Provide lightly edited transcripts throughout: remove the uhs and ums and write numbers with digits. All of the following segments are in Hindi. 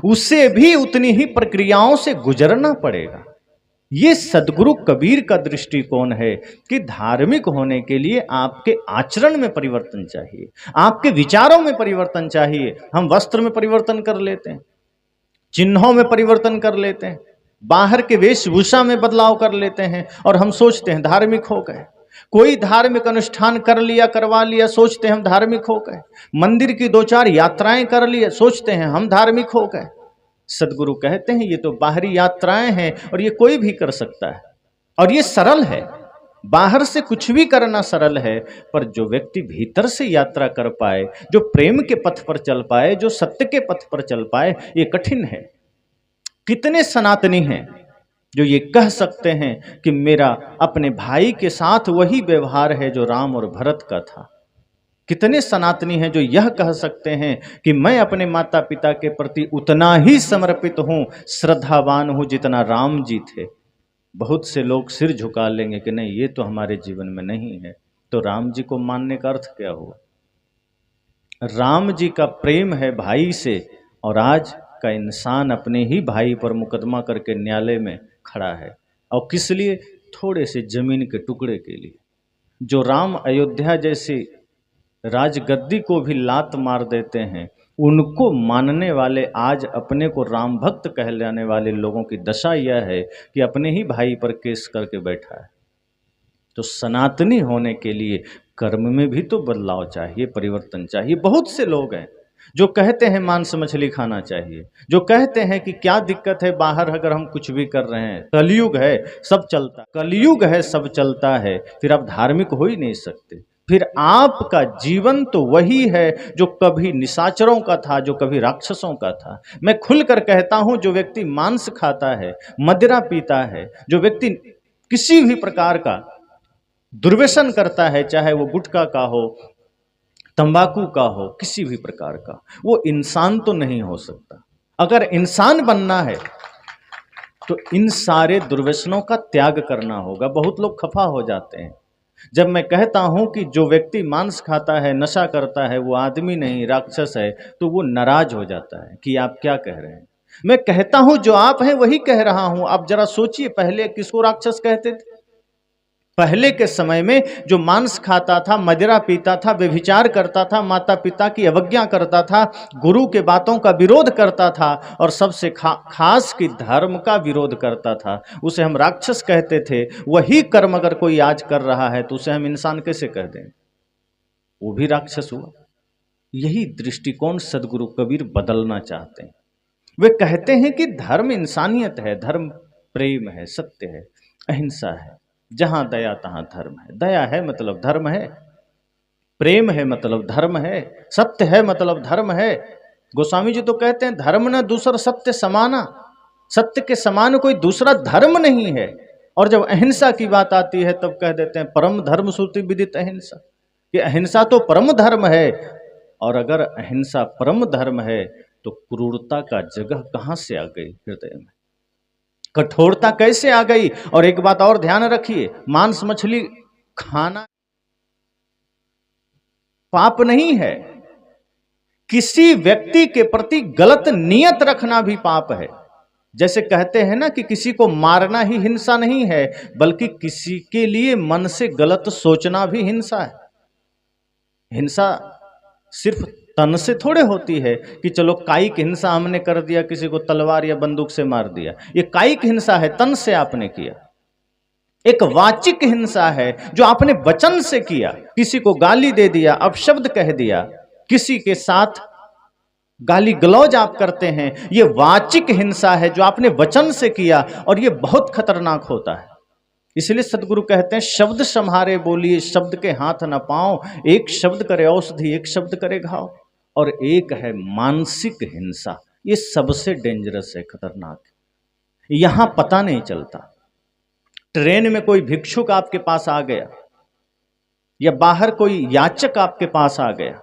उसे भी उतनी ही प्रक्रियाओं से गुजरना पड़ेगा। ये सदगुरु कबीर का दृष्टिकोण है कि धार्मिक होने के लिए आपके आचरण में परिवर्तन चाहिए, आपके विचारों में परिवर्तन चाहिए। हम वस्त्र में परिवर्तन कर लेते हैं, चिन्हों में परिवर्तन कर लेते हैं, बाहर के वेशभूषा में बदलाव कर लेते हैं और हम सोचते हैं धार्मिक हो गए। कोई धार्मिक अनुष्ठान कर लिया, करवा लिया, सोचते हैं हम धार्मिक हो गए। मंदिर की 2-4 यात्राएं कर लिया, सोचते हैं हम धार्मिक हो गए। सदगुरु कहते हैं ये तो बाहरी यात्राएं हैं और ये कोई भी कर सकता है और ये सरल है। बाहर से कुछ भी करना सरल है, पर जो व्यक्ति भीतर से यात्रा कर पाए, जो प्रेम के पथ पर चल पाए, जो सत्य के पथ पर चल पाए, ये कठिन है। कितने सनातनी हैं जो ये कह सकते हैं कि मेरा अपने भाई के साथ वही व्यवहार है जो राम और भरत का था। कितने सनातनी हैं जो यह कह सकते हैं कि मैं अपने माता पिता के प्रति उतना ही समर्पित हूं, श्रद्धावान हूं जितना राम जी थे। बहुत से लोग सिर झुका लेंगे कि नहीं, ये तो हमारे जीवन में नहीं है। तो राम जी को मानने का अर्थ क्या हुआ? राम जी का प्रेम है भाई से, और आज का इंसान अपने ही भाई पर मुकदमा करके न्यायालय में खड़ा है। और किस लिए? थोड़े से जमीन के टुकड़े के लिए। जो राम अयोध्या जैसी राजगद्दी को भी लात मार देते हैं, उनको मानने वाले आज अपने को राम भक्त कहलाने वाले लोगों की दशा यह है कि अपने ही भाई पर केस करके बैठा है। तो सनातनी होने के लिए कर्म में भी तो बदलाव चाहिए, परिवर्तन चाहिए। बहुत से लोग हैं जो कहते हैं मांस मछली खाना चाहिए, जो कहते हैं कि क्या दिक्कत है बाहर अगर हम कुछ भी कर रहे हैं, कलयुग है सब चलता, कलयुग है सब चलता है, फिर आप धार्मिक हो ही नहीं सकते। फिर आपका जीवन तो वही है जो कभी निशाचरों का था, जो कभी राक्षसों का था। मैं खुलकर कहता हूं, जो व्यक्ति मांस खाता है, मदिरा पीता है, जो व्यक्ति किसी भी प्रकार का दुर्व्यसन करता है, चाहे वो गुटखा का हो, तंबाकू का हो, किसी भी प्रकार का, वो इंसान तो नहीं हो सकता। अगर इंसान बनना है तो इन सारे दुर्व्यसनों का त्याग करना होगा। बहुत लोग खफा हो जाते हैं जब मैं कहता हूं कि जो व्यक्ति मांस खाता है, नशा करता है, वो आदमी नहीं राक्षस है, तो वो नाराज हो जाता है कि आप क्या कह रहे हैं। मैं कहता हूं जो आप हैं वही कह रहा हूं। आप जरा सोचिए, पहले किसको राक्षस कहते थे? पहले के समय में जो मांस खाता था, मदिरा पीता था, व्यभिचार करता था, माता पिता की अवज्ञा करता था, गुरु के बातों का विरोध करता था, और सबसे खास की धर्म का विरोध करता था, उसे हम राक्षस कहते थे। वही कर्म अगर कोई आज कर रहा है तो उसे हम इंसान कैसे कह दें? वो भी राक्षस हुआ। यही दृष्टिकोण सदगुरु कबीर बदलना चाहते हैं। वे कहते हैं कि धर्म इंसानियत है, धर्म प्रेम है, सत्य है, अहिंसा है। जहां दया तहां धर्म है। दया है मतलब धर्म है, प्रेम है मतलब धर्म है, सत्य है मतलब धर्म है। गोस्वामी जी तो कहते हैं धर्म न दूसर सत्य समाना, सत्य के समान कोई दूसरा धर्म नहीं है। और जब अहिंसा की बात आती है तब कह देते हैं परम धर्म श्रुति विदित अहिंसा, कि अहिंसा तो परम धर्म है। और अगर अहिंसा परम धर्म है तो क्रूरता का जगह कहां से आ गई हृदय में? कठोरता कैसे आ गई? और एक बात और ध्यान रखिए, मांस मछली खाना पाप नहीं है, किसी व्यक्ति के प्रति गलत नियत रखना भी पाप है। जैसे कहते हैं ना कि किसी को मारना ही हिंसा नहीं है, बल्कि किसी के लिए मन से गलत सोचना भी हिंसा है। हिंसा सिर्फ तन से थोड़े होती है कि चलो कायिक हिंसा हमने कर दिया, किसी को तलवार या बंदूक से मार दिया, ये कायिक हिंसा है, तन से आपने किया। एक वाचिक हिंसा है जो आपने वचन से किया, किसी को गाली दे दिया, अपशब्द कह दिया, किसी के साथ गाली गलौज आप करते हैं, ये वाचिक हिंसा है जो आपने वचन से किया, और ये बहुत खतरनाक होता है। इसलिए सदगुरु कहते हैं शब्द सम्हारे बोलिए, शब्द के हाथ न पाओ, एक शब्द करे औषधि, एक शब्द करे घाव। और एक है मानसिक हिंसा, ये सबसे डेंजरस है, खतरनाक है। यहां पता नहीं चलता, ट्रेन में कोई भिक्षुक आपके पास आ गया या बाहर कोई याचक आपके पास आ गया,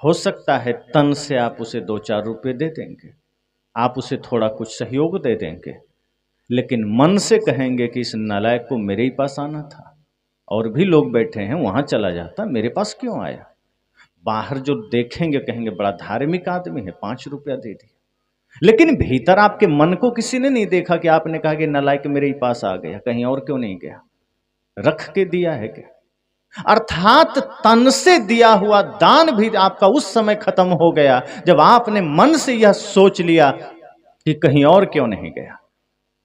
हो सकता है तन से आप उसे 2-4 रुपए दे देंगे, आप उसे थोड़ा कुछ सहयोग दे देंगे, लेकिन मन से कहेंगे कि इस नालायक को मेरे ही पास आना था, और भी लोग बैठे हैं वहां चला जाता, मेरे पास क्यों आया? बाहर जो देखेंगे कहेंगे बड़ा धार्मिक आदमी है, 5 रुपया दे दिया। लेकिन भीतर आपके मन को किसी ने नहीं देखा कि आपने कहा कि नालायक मेरे ही पास आ गया, कहीं और क्यों नहीं गया, रख के दिया है क्या? अर्थात तन से दिया हुआ दान भी आपका उस समय खत्म हो गया जब आपने मन से यह सोच लिया कि कहीं और क्यों नहीं गया।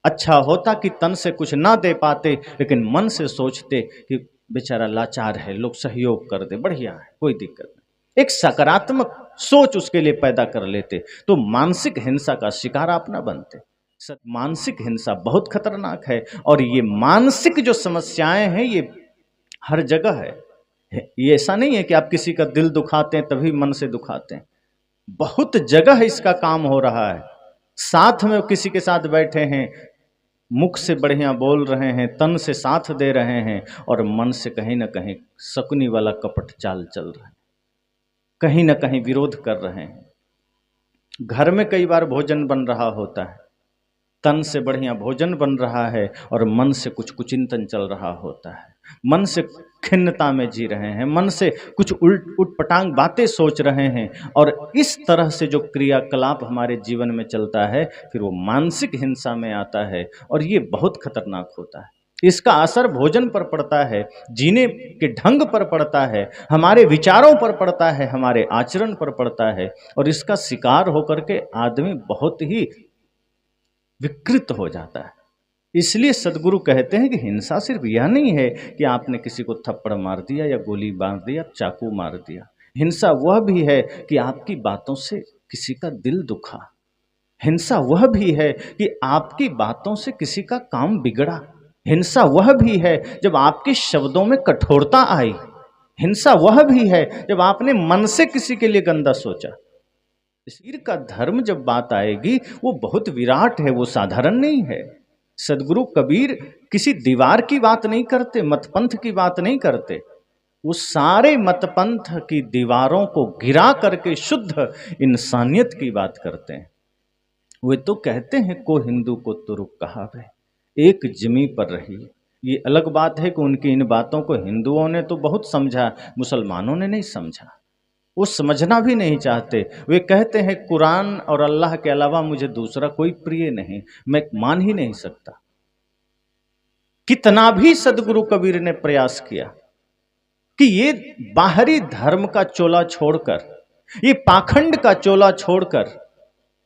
अच्छा होता कि तन से कुछ ना दे पाते, लेकिन मन से सोचते कि बेचारा लाचार है, लोग सहयोग कर दे, बढ़िया है, कोई दिक्कत नहीं, एक सकारात्मक सोच उसके लिए पैदा कर लेते, तो मानसिक हिंसा का शिकार आप ना बनते। मानसिक हिंसा बहुत खतरनाक है, और ये मानसिक जो समस्याएं हैं ये हर जगह है। ये ऐसा नहीं है कि आप किसी का दिल दुखाते हैं तभी मन से दुखाते हैं, बहुत जगह इसका काम हो रहा है। साथ में किसी के साथ बैठे हैं, मुख से बढ़िया बोल रहे हैं, तन से साथ दे रहे हैं, और मन से कहीं ना कहीं शकुनी वाला कपट चाल चल रहा है, कहीं ना कहीं विरोध कर रहे हैं। घर में कई बार भोजन बन रहा होता है, तन से बढ़िया भोजन बन रहा है और मन से कुछ कुचिंतन चल रहा होता है, मन से खिन्नता में जी रहे हैं, मन से कुछ उटपटांग बातें सोच रहे हैं, और इस तरह से जो क्रियाकलाप हमारे जीवन में चलता है फिर वो मानसिक हिंसा में आता है, और ये बहुत खतरनाक होता है। इसका असर भोजन पर पड़ता है, जीने के ढंग पर पड़ता है, हमारे विचारों पर पड़ता है, हमारे आचरण पर पड़ता है, और इसका शिकार होकर के आदमी बहुत ही विकृत हो जाता है। इसलिए सदगुरु कहते हैं कि हिंसा सिर्फ यह नहीं है कि आपने किसी को थप्पड़ मार दिया या गोली मार दिया, चाकू मार दिया। हिंसा वह भी है कि आपकी बातों से किसी का दिल दुखा। हिंसा वह भी है कि आपकी बातों से किसी का काम बिगड़ा। हिंसा वह भी है जब आपके शब्दों में कठोरता आई। हिंसा वह भी है जब आपने मन से किसी के लिए गंदा सोचा। शरीर का धर्म जब बात आएगी वो बहुत विराट है, वो साधारण नहीं है। सदगुरु कबीर किसी दीवार की बात नहीं करते, मतपंथ की बात नहीं करते, वो सारे मतपंथ की दीवारों को गिरा करके शुद्ध इंसानियत की बात करते हैं। वे तो कहते हैं को हिंदू को तुरुक कहावे, एक जिमी पर रही। ये अलग बात है कि उनकी इन बातों को हिंदुओं ने तो बहुत समझा, मुसलमानों ने नहीं समझा, वो समझना भी नहीं चाहते। वे कहते हैं कुरान और अल्लाह के अलावा मुझे दूसरा कोई प्रिय नहीं, मैं मान ही नहीं सकता। कितना भी सदगुरु कबीर ने प्रयास किया कि ये बाहरी धर्म का चोला छोड़कर, ये पाखंड का चोला छोड़कर,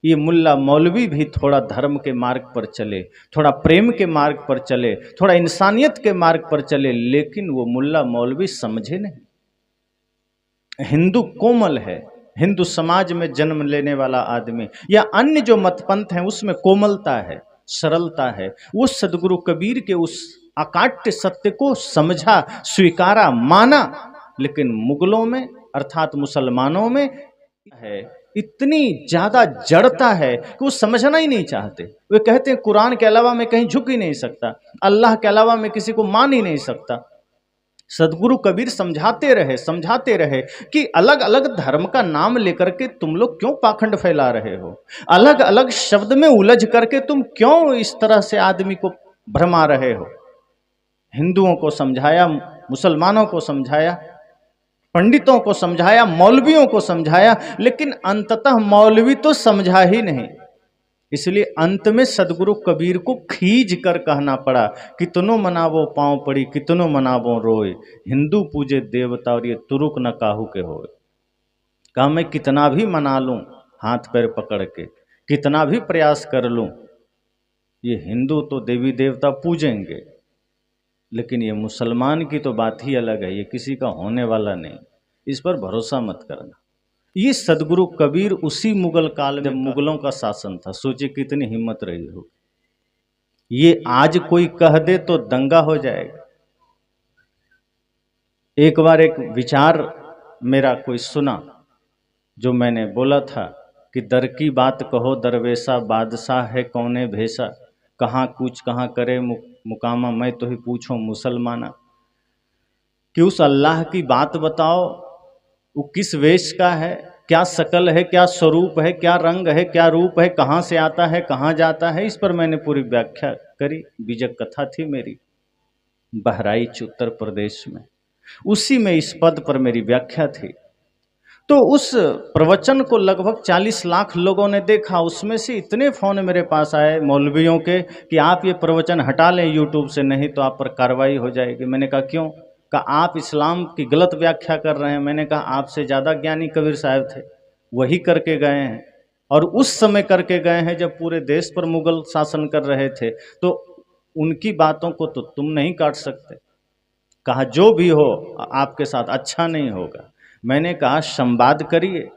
ये मुल्ला मौलवी भी थोड़ा धर्म के मार्ग पर चले, थोड़ा प्रेम के मार्ग पर चले, थोड़ा इंसानियत के मार्ग पर चले, लेकिन वो मुल्ला मौलवी समझे नहीं। हिंदू कोमल है, हिंदू समाज में जन्म लेने वाला आदमी या अन्य जो मतपंथ हैं उसमें कोमलता है, सरलता है। वो सदगुरु कबीर के उस अकाट्य सत्य को समझा, स्वीकारा, माना, लेकिन मुगलों में अर्थात मुसलमानों में है इतनी ज्यादा जड़ता है कि वो समझना ही नहीं चाहते। वे कहते हैं कुरान के अलावा मैं कहीं झुक ही नहीं सकता, अल्लाह के अलावा मैं किसी को मान ही नहीं सकता। सदगुरु कबीर समझाते रहे कि अलग अलग धर्म का नाम लेकर के तुम लोग क्यों पाखंड फैला रहे हो, अलग अलग शब्द में उलझ करके तुम क्यों इस तरह से आदमी को भरमा रहे हो। हिंदुओं को समझाया, मुसलमानों को समझाया, पंडितों को समझाया, मौलवियों को समझाया, लेकिन अंततः मौलवी तो समझा ही नहीं। इसलिए अंत में सदगुरु कबीर को खींच कर कहना पड़ा, कितनों मनावो पांव पड़ी, कितनों मनावो रोए, हिंदू पूजे देवता और ये तुरुक न काहू के होए। कहा मैं कितना भी मना लूं हाथ पैर पकड़ के, कितना भी प्रयास कर लूं, ये हिंदू तो देवी देवता पूजेंगे, लेकिन ये मुसलमान की तो बात ही अलग है, ये किसी का होने वाला नहीं, इस पर भरोसा मत करना। ये सदगुरु कबीर उसी मुगल काल में, जब मुगलों का शासन था, सोचिए कितनी हिम्मत रही हो। ये आज कोई कह दे तो दंगा हो जाएगा। एक बार एक विचार मेरा कोई सुना जो मैंने बोला था कि दर की बात कहो दरवेशा, बादशाह है कौने भेसा, कहाँ कूच कहाँ करे मुकामा, मैं तो ही पूछो मुसलमाना। कि उस अल्लाह की बात बताओ, वो किस वेश का है, क्या शकल है, क्या स्वरूप है, क्या रंग है, क्या रूप है, कहाँ से आता है, कहाँ जाता है। इस पर मैंने पूरी व्याख्या करी, बीजक कथा थी मेरी बहराइच उत्तर प्रदेश में, उसी में इस पद पर मेरी व्याख्या थी। तो उस प्रवचन को लगभग 40 लाख लोगों ने देखा। उसमें से इतने फ़ोन मेरे पास आए मौलवियों के कि आप ये प्रवचन हटा लें यूट्यूब से, नहीं तो आप पर कार्रवाई हो जाएगी। मैंने कहा क्यों? कहा आप इस्लाम की गलत व्याख्या कर रहे हैं। मैंने कहा आपसे ज़्यादा ज्ञानी कबीर साहब थे, वही करके गए हैं, और उस समय करके गए हैं जब पूरे देश पर मुगल शासन कर रहे थे, तो उनकी बातों को तो तुम नहीं काट सकते। कहा जो भी हो आपके साथ अच्छा नहीं होगा। मैंने कहा संवाद करिए,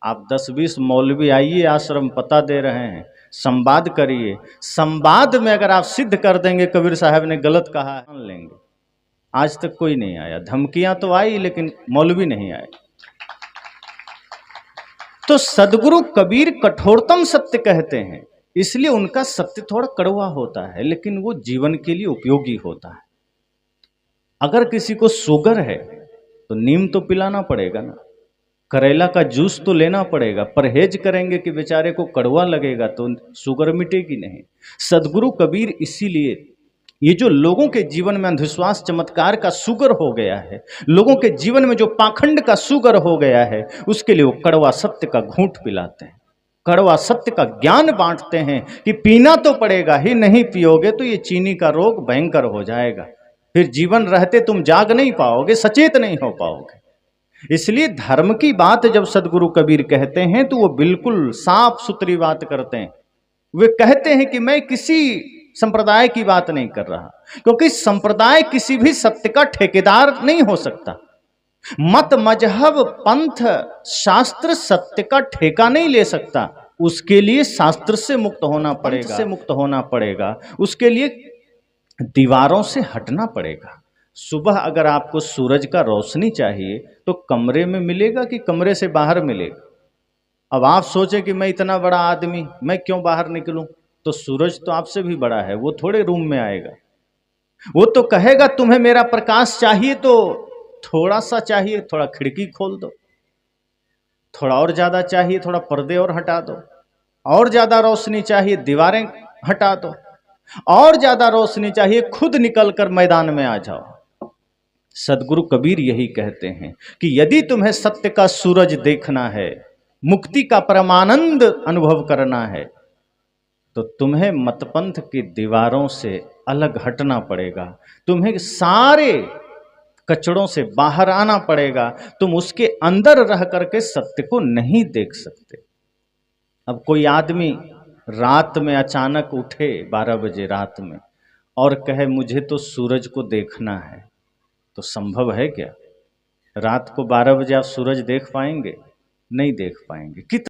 आप 10-20 मौलवी आइए, आश्रम पता दे रहे हैं, संवाद करिए। संवाद में अगर आप सिद्ध कर देंगे कबीर साहब ने गलत कहा, मान लेंगे। आज तक कोई नहीं आया। धमकियां तो आई लेकिन मौलवी नहीं आए। तो सदगुरु कबीर कठोरतम सत्य कहते हैं, इसलिए उनका सत्य थोड़ा कड़वा होता है, लेकिन वो जीवन के लिए उपयोगी होता है। अगर किसी को शुगर है तो नीम तो पिलाना पड़ेगा ना, करेला का जूस तो लेना पड़ेगा। परहेज करेंगे कि बेचारे को कड़वा लगेगा तो शुगर मिटेगी नहीं। सदगुरु कबीर इसीलिए ये जो लोगों के जीवन में अंधविश्वास चमत्कार का शुगर हो गया है, लोगों के जीवन में जो पाखंड का शुगर हो गया है, उसके लिए वो कड़वा सत्य का घूंट पिलाते हैं, कड़वा सत्य का ज्ञान बांटते हैं कि पीना तो पड़ेगा ही, नहीं पियोगे तो ये चीनी का रोग भयंकर हो जाएगा, फिर जीवन रहते तुम जाग नहीं पाओगे, सचेत नहीं हो पाओगे। इसलिए धर्म की बात जब सदगुरु कबीर कहते हैं तो वो बिल्कुल साफ सुथरी बात करते हैं। वे कहते हैं कि मैं किसी संप्रदाय की बात नहीं कर रहा, क्योंकि संप्रदाय किसी भी सत्य का ठेकेदार नहीं हो सकता। मत मजहब पंथ शास्त्र सत्य का ठेका नहीं ले सकता। उसके लिए शास्त्र से मुक्त होना पड़ेगा, से मुक्त होना पड़ेगा। उसके लिए दीवारों से हटना पड़ेगा। सुबह अगर आपको सूरज का रोशनी चाहिए तो कमरे में मिलेगा कि कमरे से बाहर मिलेगा? अब आप सोचें कि मैं इतना बड़ा आदमी, मैं क्यों बाहर निकलूं? तो सूरज तो आपसे भी बड़ा है, वो थोड़े रूम में आएगा। वो तो कहेगा तुम्हें मेरा प्रकाश चाहिए तो थोड़ा सा चाहिए, थोड़ा खिड़की खोल दो, थोड़ा और ज्यादा चाहिए, थोड़ा पर्दे और हटा दो, और ज्यादा रोशनी चाहिए, दीवारें हटा दो, और ज्यादा रोशनी चाहिए, खुद निकलकर मैदान में आ जाओ। सदगुरु कबीर यही कहते हैं कि यदि तुम्हें सत्य का सूरज देखना है, मुक्ति का परमानंद अनुभव करना है, तो तुम्हें मतपंथ की दीवारों से अलग हटना पड़ेगा। तुम्हें सारे कचड़ों से बाहर आना पड़ेगा। तुम उसके अंदर रह करके सत्य को नहीं देख सकते। अब कोई आदमी रात में अचानक उठे 12 बजे रात में और कहे मुझे तो सूरज को देखना है, तो संभव है क्या? रात को 12 बजे आप सूरज देख पाएंगे? नहीं देख पाएंगे। कितना